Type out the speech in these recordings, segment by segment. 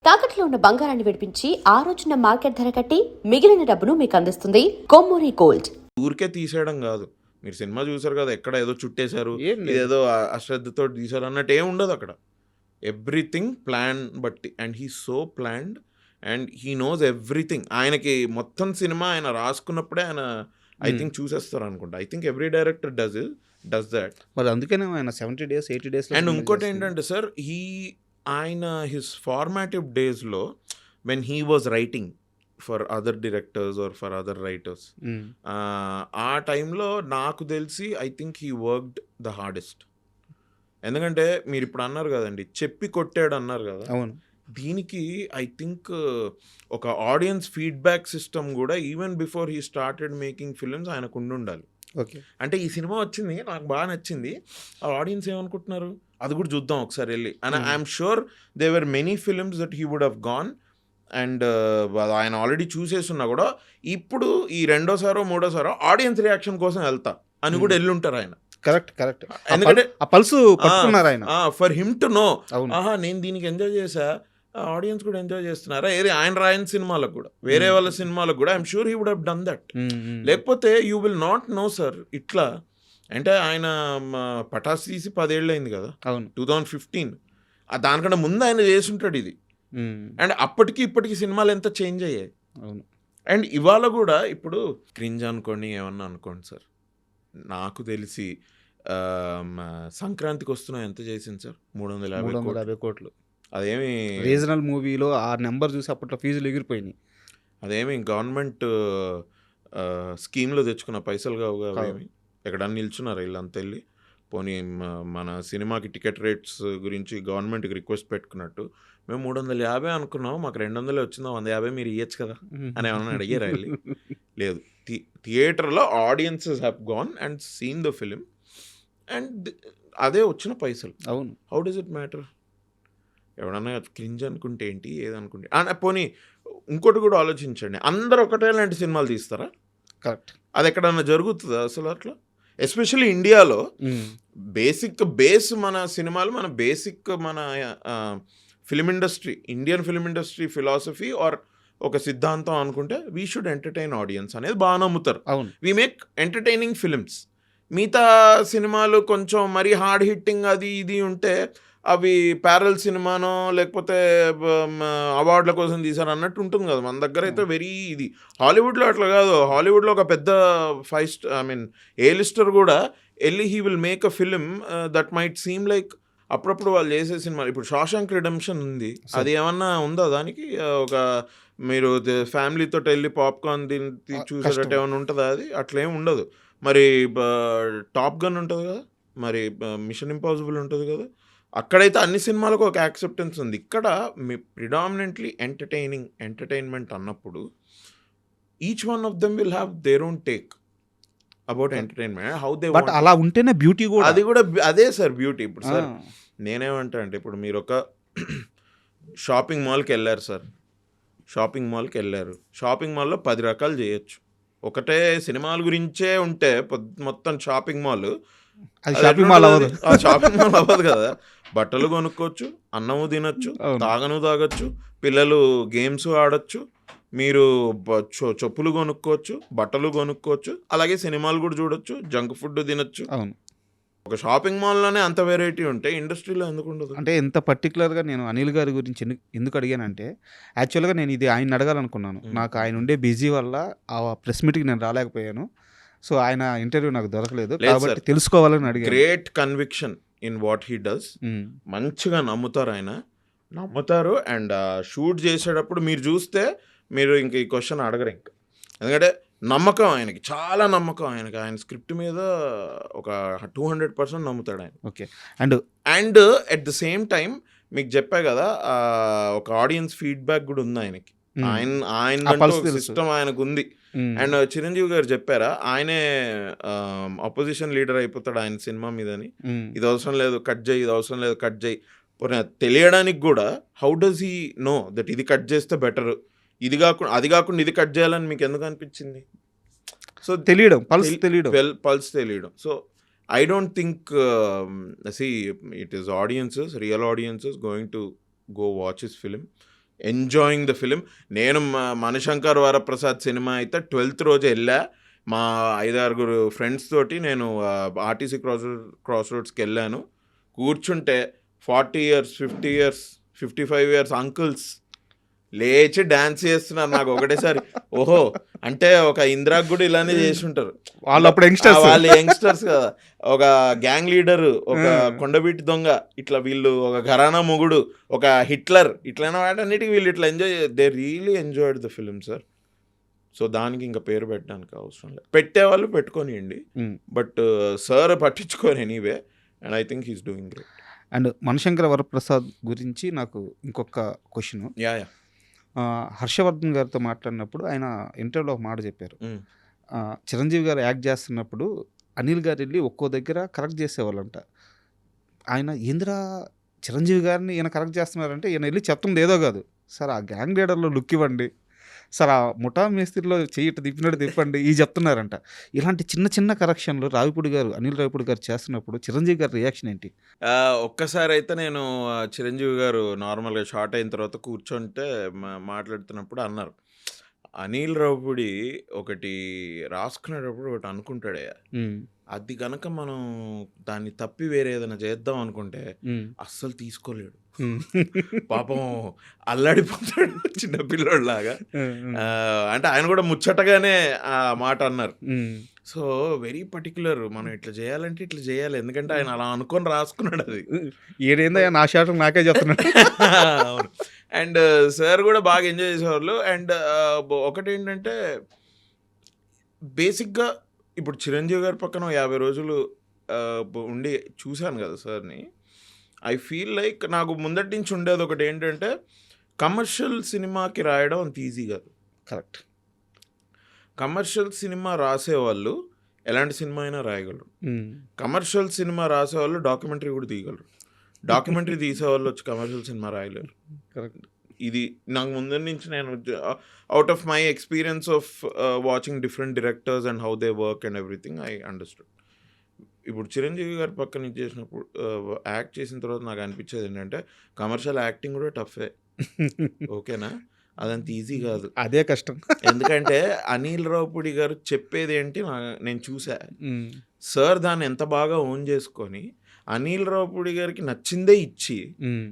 తాకట్లో ఉన్న బంగారాన్ని విడిపించి ఆ రోజున మార్కెట్ ధర కట్టి మిగిలిన డబ్బును మీకు అందిస్తుంది కొమ్మూరి గోల్డ్. ఊరికే తీసేయడం కాదు. మీరు సినిమా చూసారు కదా, ఎక్కడ ఏదో చుట్టేశారు, ఏం లేదు. ఇదేదో అశ్రద్ధతో తీశారు అన్నట్టు ఏం ఉండదు అక్కడ. ఎవ్రీథింగ్ ప్లాన్ బట్టి, and he so planned and he knows everything. ఆయనకి మొత్తం సినిమా ఆయన రాసుకున్నప్పుడే ఆయన ఐ థింక్ చూసేస్తారు అనుకుంటా. I think every director does that. మరి అందుకనే ఆయన 70 days 80 days అండ్ ఇంకోటి ఏంటంటే సార్, ఆయన హిస్ ఫార్మాటివ్ డేస్లో when he was writing for other directors or for other writers, ఆ టైంలో నాకు తెలిసి I think he worked the hardest. ఎందుకంటే మీరు ఇప్పుడు అన్నారు కదండి, చెప్పి కొట్టాడు అన్నారు కదా. అవును. దీనికి ఐ థింక్ ఒక ఆడియన్స్ ఫీడ్బ్యాక్ సిస్టమ్ కూడా even before he started making films ఆయనకు ఉండాలి. ఓకే, అంటే ఈ సినిమా వచ్చింది, నాకు బాగా నచ్చింది, ఆ ఆడియన్స్ ఏమనుకుంటున్నారు అది కూడా చూద్దాం ఒకసారి వెళ్ళి. And I'm sure they were many films that he would have gone and ఆయన ఆల్రెడీ చూసేస్తున్నా కూడా ఇప్పుడు ఈ రెండోసారో మూడోసారో ఆడియన్స్ రియాక్షన్ కోసం వెళ్తా అని కూడా వెళ్ళుంటారు ఆయన. కరెక్ట్. ఎందుకంటే ఆ పల్స్ పట్టుకున్నారు ఆయన. ఫర్ హిమ్ టు నో, అవును. ఆహా నేను దీనికి ఎంజాయ్ చేసా, ఆడియన్స్ కూడా ఎంజాయ్ చేస్తున్నారా, ఏది ఆయన రాయని సినిమాలకు కూడా, వేరే వాళ్ళ సినిమాలకు కూడా I'm sure he would have done that. లేకపోతే you will not know sir. ఇట్లా అంటే ఆయన పటాస్ తీసి 10 ఏళ్ళు అయింది కదా, అవును, 2015. దానికంటే ముందు ఆయన చేసుంటాడు ఇది. అండ్ అప్పటికి ఇప్పటికి సినిమాలు ఎంత చేంజ్ అయ్యాయి. అవును. అండ్ ఇవాళ కూడా ఇప్పుడు క్రింజ్ అనుకోండి, ఏమన్నా అనుకోండి సార్, నాకు తెలిసి సంక్రాంతికి వస్తున్నా ఎంత చేసింది సార్, 350 కోట్లు. అదేమి రీజనల్ మూవీలో ఆ నెంబర్ చూసి అప్పట్లో ఫీజులు ఎగిరిపోయినాయి. అదేమి గవర్నమెంట్ స్కీమ్లో తెచ్చుకున్న పైసలు కావు అవేమి. ఎక్కడన్నా నిల్చున్నారు వీళ్ళంతా వెళ్ళి, పోనీ మన సినిమాకి టికెట్ రేట్స్ గురించి గవర్నమెంట్కి రిక్వెస్ట్ పెట్టుకున్నట్టు, మేము 350 అనుకున్నాం, మాకు 200 వచ్చిందా, 150 మీరు ఇవ్వచ్చు కదా అని ఏమన్నా అడిగారా వెళ్ళి? లేదు. థియేటర్లో audiences have gone and seen the film and అదే వచ్చిన పైసలు. అవును. How does it matter? ఎవడన్నా క్రింజ్ అనుకుంటే ఏంటి, ఏదనుకుంటే. పోనీ ఇంకోటి కూడా ఆలోచించండి, అందరూ ఒకటే లాంటి సినిమాలు తీస్తారా? కరెక్ట్. అది ఎక్కడన్నా జరుగుతుందా అసలు అట్లా? ఎస్పెషల్లీ ఇండియాలో బేస్ మన సినిమాలు, మన బేసిక్ మన film industry, Indian film industry philosophy or ఒక సిద్ధాంతం అనుకుంటే వీ షుడ్ ఎంటర్టైన్ ఆడియన్స్ అనేది బాగా నమ్ముతారు. అవును. We make entertaining films. మిగతా సినిమాలు కొంచెం మరీ హార్డ్ హిట్టింగ్ అది ఇది ఉంటే అవి ప్యారల్ సినిమానో లేకపోతే అవార్డుల కోసం తీసారు అన్నట్టు ఉంటుంది కదా. మన దగ్గర అయితే వెరీ ఇది. హాలీవుడ్లో అట్లా కాదు. హాలీవుడ్లో ఒక పెద్ద ఏ లిస్టర్ కూడా వెళ్ళి he will make a film that might seem like అప్పుడప్పుడు వాళ్ళు చేసే సినిమాలు. ఇప్పుడు షాషాంక్ రిడెంప్షన్ ఉంది, అది ఏమన్నా ఉందా దానికి? ఒక మీరు ఫ్యామిలీతో వెళ్ళి పాప్కార్న్ తిని చూసేటట్టు ఏమైనా ఉంటుందా? అది అట్లేం ఉండదు. మరి టాప్ గన్ ఉంటుంది కదా, మరి మిషన్ ఇంపాసిబుల్ ఉంటుంది కదా, అక్కడైతే అన్ని సినిమాలకు ఒక యాక్సెప్టెన్స్ ఉంది. ఇక్కడ ప్రిడామినెంట్లీ ఎంటర్టైన్మెంట్ అన్నప్పుడు each one of them will have their own take about entertainment, how they but అలా ఉంటేనే బ్యూటీ కూడా. అది కూడా అదే సార్ బ్యూటీ. ఇప్పుడు సార్ నేనేమంటా అంటే, ఇప్పుడు మీరు ఒక షాపింగ్ మాల్కి వెళ్ళారు సార్, షాపింగ్ మాల్లో 10 రకాలు చేయొచ్చు. ఒకటే సినిమాల గురించే ఉంటే మొత్తం షాపింగ్ మాల్ షాపింగ్ మాల్ అవ్వదు కదా. బట్టలు కొనుక్కోవచ్చు, అన్నము తినొచ్చు, తాగొచ్చు, పిల్లలు గేమ్స్ ఆడొచ్చు, మీరు చెప్పులు కొనుక్కోవచ్చు, బట్టలు కొనుక్కోవచ్చు, అలాగే సినిమాలు కూడా చూడొచ్చు, జంక్ ఫుడ్ తినొచ్చు. అవును. ఒక షాపింగ్ మాల్లోనే అంత వెరైటీ ఉంటే ఇండస్ట్రీలో ఎందుకు ఉండదు? అంటే ఎంత పర్టికులర్గా నేను అనిల్ గారి గురించి ఎందుకు అడిగానంటే, యాక్చువల్గా నేను ఇది ఆయన అడగాలనుకున్నాను. నాకు ఆయన ఉండే బిజీ వల్ల ఆ ప్రెస్ మీట్కి నేను రాలేకపోయాను. సో ఆయన ఇంటర్వ్యూ నాకు దొరకలేదు, కాబట్టి తెలుసుకోవాలని అడిగాను. Great conviction in what he does. మంచిగా నమ్ముతారు ఆయన, నమ్ముతారు. అండ్ షూట్ చేసేటప్పుడు మీరు చూస్తే మీరు ఇంక ఈ క్వశ్చన్ అడగరు ఇంకా. ఎందుకంటే నమ్మకం ఆయనకి, చాలా నమ్మకం ఆయనకి. ఆయన స్క్రిప్ట్ మీద ఒక 200% నమ్ముతాడు ఆయన. Okay. And at the same time మీకు చెప్పా కదా, ఒక ఆడియన్స్ ఫీడ్బ్యాక్ కూడా ఉంది ఆయనకి. ఆయన సిస్టమ్ ఆయనకు ఉంది. అండ్ చిరంజీవి గారు చెప్పారా, ఆయనే అపోజిషన్ లీడర్ అయిపోతాడు ఆయన సినిమా మీదని. ఇది అవసరం లేదు కట్ చేయి, ఇది అవసరం లేదు కట్ చేయి. తెలియడానికి కూడా how does he know that ఇది కట్ చేస్తే బెటర్, అది కాకుండా ఇది కట్ చేయాలని మీకు ఎందుకు అనిపించింది? సో పల్స్ తెలియడం. So I don't think it is real audiences going to go watch his film. Enjoying the film. నేను మణిశంకర్ వరప్రసాద్ సినిమా అయితే 12th రోజు వెళ్ళా. మా 5-6 ఫ్రెండ్స్ తోటి నేను ఆర్టీసీ క్రాస్ రోడ్స్కి వెళ్ళాను. కూర్చుంటే 40 years 50 years 55 years అంకుల్స్ లేచి డాన్స్ చేస్తున్నారు. నాకు ఒకటేసారి ఓహో, అంటే ఒక ఇందిరాకు కూడా ఇలానే చేసి ఉంటారు. వాళ్ళు అప్పుడు యంగ్స్టర్స్. వాళ్ళు యంగ్స్టర్స్ కదా, ఒక గ్యాంగ్ లీడర్, ఒక కొండబీటి దొంగ, ఇట్లా వీళ్ళు ఒక ఘరానా మొగుడు, ఒక హిట్లర్, ఇట్లైనా వాటన్నిటికీ వీళ్ళు ఇట్లా they really enjoyed the film sir. So దానికి ఇంకా పేరు పెట్టడానికి అవసరం లేదు. పెట్టేవాళ్ళు పెట్టుకోనియండి, బట్ సార్ పట్టించుకోని anyway, and I think he's doing great. And Manishankara Varaprasad గురించి నాకు ఇంకొక క్వశ్చన్. యా హర్షవర్ధన్ గారితో మాట్లాడినప్పుడు ఆయన ఇంటర్వ్యూలో ఒక మాట చెప్పారు. చిరంజీవి గారు యాక్ట్ చేస్తున్నప్పుడు అనిల్ గారు వెళ్ళి ఒక్కో దగ్గర కరెక్ట్ చేసేవాళ్ళంట. ఆయన ఏందిరా చిరంజీవి గారిని ఈయన కరెక్ట్ చేస్తున్నారంటే ఈయన వెళ్ళి చెప్తుంది ఏదో కాదు, సార్ ఆ గ్యాంగ్ లీడర్లో లుక్ ఇవ్వండి, సార్ ఆ ముఠా మేస్త్రిలో చెయ్యి తిప్పినట్టు తిప్పండి, ఈ చెప్తున్నారంట. ఇలాంటి చిన్న చిన్న కరెక్షన్లు అనిల్ రావిపూడి గారు చేస్తున్నప్పుడు చిరంజీవి గారి రియాక్షన్ ఏంటి? ఒక్కసారి అయితే నేను చిరంజీవి గారు నార్మల్గా షార్ట్ అయిన తర్వాత కూర్చుంటే మాట్లాడుతున్నప్పుడు అన్నారు, అనిల్ రావిపూడి ఒకటి రాసుకునేటప్పుడు ఒకటి అనుకుంటాడే, అది కనుక మనం దాన్ని తప్పి వేరే ఏదైనా చేద్దాం అనుకుంటే అస్సలు తీసుకోలేడు, పాపం అల్లాడిపోతాడు చిన్నపిల్లోడిలాగా. అంటే ఆయన కూడా ముచ్చటగానే ఆ మాట అన్నారు. సో వెరీ పర్టికులర్, మనం ఇట్లా చేయాలంటే ఇట్లా చేయాలి, ఎందుకంటే ఆయన అలా అనుకొని రాసుకున్నాడు. అది ఏదైందా నా షాట్ నాకే చెప్తున్నాడు. అవును. అండ్ సార్ కూడా బాగా ఎంజాయ్ చేసేవాళ్ళు. అండ్ ఒకటి ఏంటంటే బేసిక్గా ఇప్పుడు చిరంజీవి గారి పక్కన 50 రోజులు ఉండి చూశాను కదా సార్ని. ఐ ఫీల్ లైక్ నాకు ముందటి నుంచి ఉండేది ఒకటి ఏంటంటే, కమర్షియల్ సినిమాకి రాయడం అంత ఈజీ కాదు. కరెక్ట్. కమర్షియల్ సినిమా రాసేవాళ్ళు ఎలాంటి సినిమా అయినా రాయగలరు. కమర్షియల్ సినిమా రాసేవాళ్ళు డాక్యుమెంటరీ కూడా తీయగలరు. డాక్యుమెంటరీ తీసేవాళ్ళు వచ్చి కమర్షియల్ సినిమా రాయలేరు. కరెక్ట్. ఇది నాకు ముందు నుంచి నేను out of my experience of watching different directors and how they work and everything I understood. ఇప్పుడు చిరంజీవి గారి పక్కన ఇది చేసినప్పుడు యాక్ట్ చేసిన తర్వాత నాకు అనిపించేది ఏంటంటే, కమర్షియల్ యాక్టింగ్ కూడా టఫే. ఓకేనా, అదంత ఈజీ కాదు, అదే కష్టం. ఎందుకంటే అనిల్ రావిపూడి గారు చెప్పేది ఏంటి నేను చూసా. సార్ దాన్ని ఎంత బాగా ఓన్ చేసుకొని అనిల్ రావిపూడి గారికి నచ్చిందే ఇచ్చి,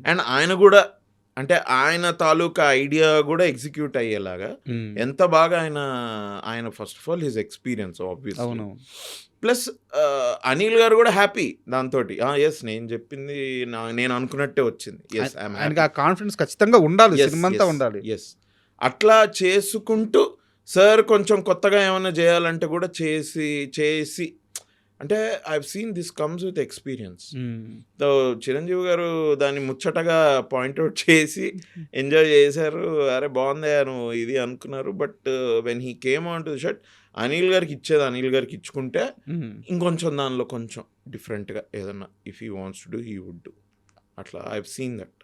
అండ్ ఆయన కూడా అంటే ఆయన తాలూకా ఐడియా కూడా ఎగ్జిక్యూట్ అయ్యేలాగా ఎంత బాగా ఆయన first of all his experience obviously, plus Anil గారు కూడా హ్యాపీ దాంతో. ఎస్, నేను చెప్పింది నేను అనుకున్నట్టే వచ్చింది. ఎస్, కాన్ఫిడెన్స్ ఖచ్చితంగా ఉండాలి, సినిమా అంతా ఉండాలి. ఎస్, అట్లా చేసుకుంటూ సార్ కొంచెం కొత్తగా ఏమైనా చేయాలంటే కూడా చేసి అంటే I seen this comes with experience. So Chiranjeevi గారు దాన్ని ముచ్చటగా పాయింట్అవుట్ చేసి ఎంజాయ్ చేశారు. అరే బాగుంది నువ్వు ఇది అనుకున్నారు. But when he came on to the shirt, Anil గారికి ఇచ్చేది అనిల్ గారికి ఇచ్చుకుంటే ఇంకొంచెం దానిలో కొంచెం డిఫరెంట్గా ఏదన్నా if he wants to do he would do. అట్లా ఐ సీన్ దట్.